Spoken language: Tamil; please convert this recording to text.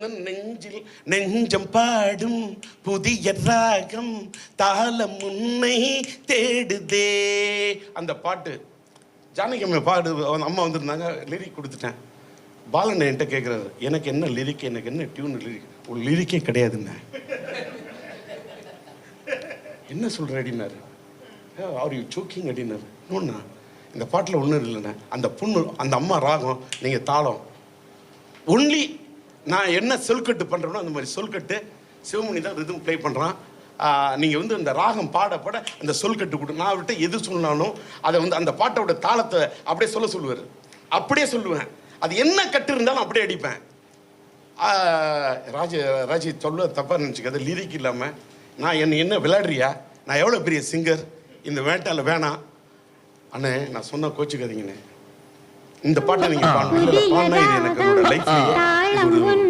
நெஞ்சில் நெஞ்சம் பாடும் புதிய ராகம் தாளம் உன்னை தேடுதே. அந்த பாட்டு ஜானகி அம்மா பாடு அம்மா வந்திருந்தாங்க, லிரிக் கொடுத்துட்டேன். பாலன் என்கிட்ட கேட்குறாரு, எனக்கு என்ன லிரிக், எனக்கு என்ன டியூன் லிரிக்? ஒரு லிரிக்கே கிடையாதுண்ணே. என்ன சொல்கிற அப்படின்னாரு. ஆர் யூ சோக்கிங் அப்படின்னாரு. இன்னொன்னா இந்த பாட்டில் ஒன்றும் இல்லைண்ணே, அந்த பொண்ணு அந்த அம்மா ராகம், நீங்கள் தாளம் ஒன்லி நான் என்ன சொல்கட்டு பண்ணுறேனோ அந்த மாதிரி சொல்கட்டு சிவமணி தான் ரிதம் ப்ளே பண்ணுறான். நீங்கள் வந்து அந்த ராகம் பாட பாட அந்த சொல்கட்டு கொடு. நான் அவர்கிட்ட எது சொன்னாலும் அதை வந்து அந்த பாட்டோட தாளத்தை அப்படியே சொல்லுவார். அப்படியே சொல்லுவேன். அது என்ன கட்டு இருந்தாலும் அப்படியே அடிப்பேன். ராஜி சொல்ல தப்பாக நினச்சிக்காது. லிரிக் இல்லாமல் நான் என்ன விளையாடுறியா, நான் எவ்வளோ பெரிய சிங்கர், இந்த வேட்டால் வேணாம் அண்ணே, நான் சொன்ன கோச்சுக்காதீங்கண்ணே. இந்த பாட்டை நீங்கள் பாடணும். இல்லை பாடினா இது எனக்கு என்னோட லைஃப்லேயே